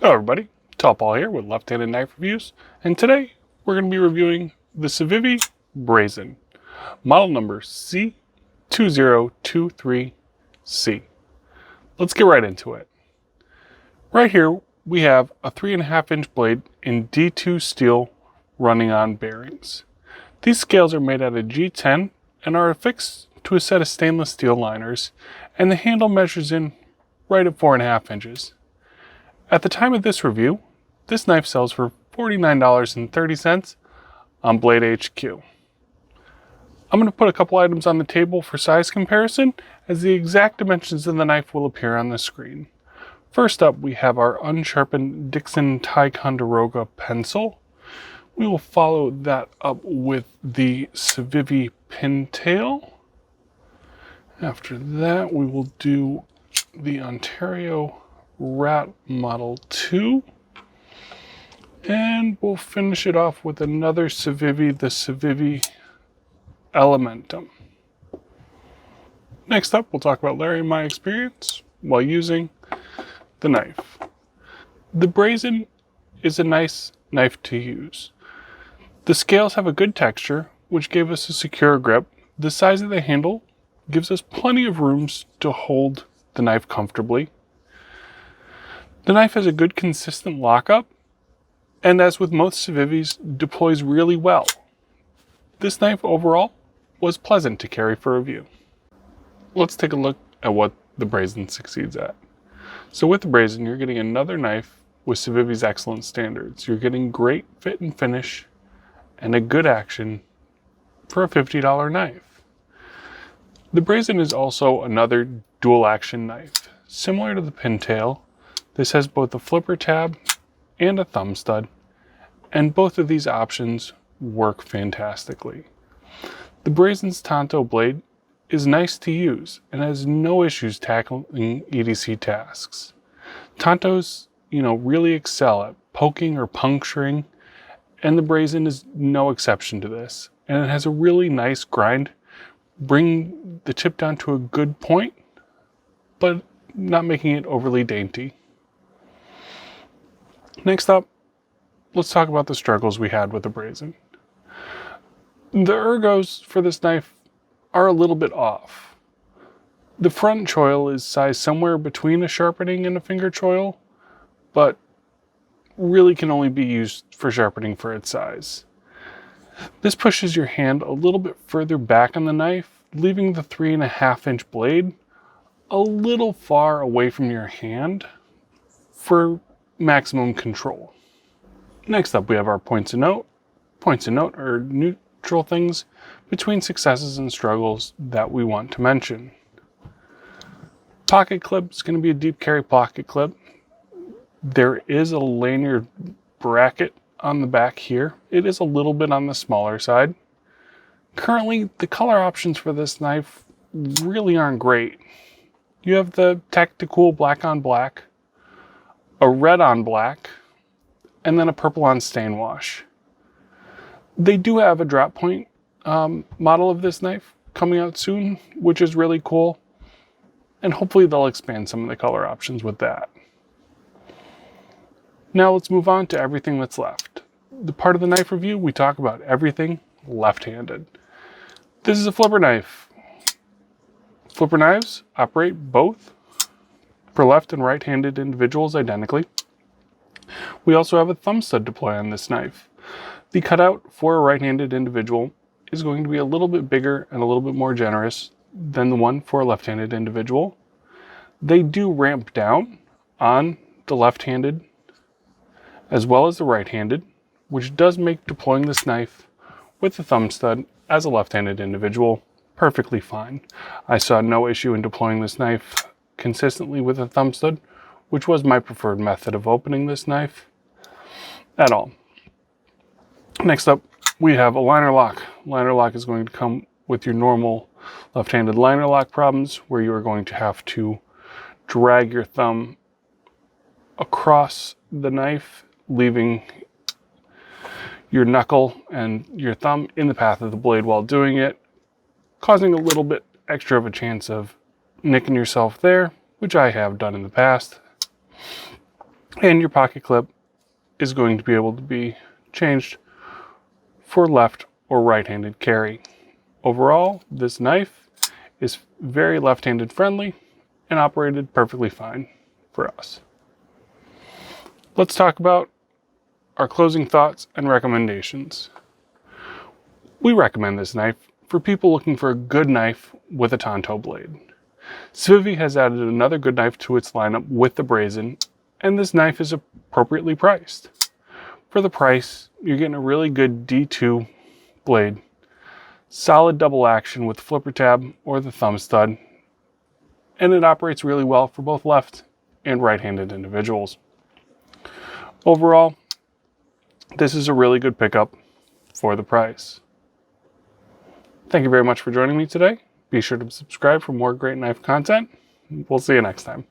Hello everybody, Paul here with Left-Handed Knife Reviews, and today we're going to be reviewing the Civivi Brazen, model number C2023C. Let's get right into it. Right here we have a 3.5-inch blade in D2 steel running on bearings. These scales are made out of G10 and are affixed to a set of stainless steel liners, and the handle measures in right at 4.5 inches. At the time of this review, this knife sells for $49.30 on Blade HQ. I'm going to put a couple items on the table for size comparison, as the exact dimensions of the knife will appear on the screen. First up, we have our unsharpened Dixon Ticonderoga pencil. We will follow that up with the Civivi pintail. After that, we will do the Ontario Rat Model 2. And we'll finish it off with another Civivi, the Civivi Elementum. Next up, we'll talk about Larry and my experience while using the knife. The Brazen is a nice knife to use. The scales have a good texture, which gave us a secure grip. The size of the handle gives us plenty of room to hold the knife comfortably. The knife has a good consistent lockup, and as with most Civivis, deploys really well. This knife overall was pleasant to carry for review. Let's take a look at what the Brazen succeeds at. So with the Brazen, you're getting another knife with Civivi's excellent standards. You're getting great fit and finish and a good action for a $50 knife. The Brazen is also another dual action knife. Similar to the pintail, this has both a flipper tab and a thumb stud, and both of these options work fantastically. The Brazen's Tanto blade is nice to use and has no issues tackling EDC tasks. Tantos, really excel at poking or puncturing, and the Brazen is no exception to this. And it has a really nice grind, bring the tip down to a good point, but not making it overly dainty. Next up, let's talk about the struggles we had with the Brazen. The ergos for this knife are a little bit off. The front choil is sized somewhere between a sharpening and a finger choil, but really can only be used for sharpening for its size. This pushes your hand a little bit further back on the knife, leaving the 3.5-inch blade a little far away from your hand for maximum control. Next up, we have our points of note. Points of note are neutral things between successes and struggles that we want to mention. Pocket clip is going to be a deep carry pocket clip. There is a lanyard bracket on the back here. It is a little bit on the smaller side. Currently, the color options for this knife really aren't great. You have the Tactical black on black, a red on black, and then a purple on stain wash. They do have a drop point model of this knife coming out soon, which is really cool. And hopefully they'll expand some of the color options with that. Now let's move on to everything that's left. The part of the knife review, we talk about everything left-handed. This is a flipper knife. Flipper knives operate both for left and right-handed individuals identically. We also have a thumb stud deploy on this knife. The cutout for a right-handed individual is going to be a little bit bigger and a little bit more generous than the one for a left-handed individual. They do ramp down on the left-handed as well as the right-handed, which does make deploying this knife with the thumb stud as a left-handed individual perfectly fine. I saw no issue in deploying this knife consistently with a thumb stud, which was my preferred method of opening this knife at all. Next up, we have a liner lock. Liner lock is going to come with your normal left-handed liner lock problems, where you are going to have to drag your thumb across the knife, leaving your knuckle and your thumb in the path of the blade while doing it, causing a little bit extra of a chance of nicking yourself there, which I have done in the past. And your pocket clip is going to be able to be changed for left or right-handed carry. Overall, this knife is very left-handed friendly and operated perfectly fine for us. Let's talk about our closing thoughts and recommendations. We recommend this knife for people looking for a good knife with a Tanto blade. Civivi has added another good knife to its lineup with the Brazen, and this knife is appropriately priced. For the price, you're getting a really good D2 blade, solid double action with flipper tab or the thumb stud, and it operates really well for both left and right-handed individuals. Overall, this is a really good pickup for the price. Thank you very much for joining me today. Be sure to subscribe for more great knife content. We'll see you next time.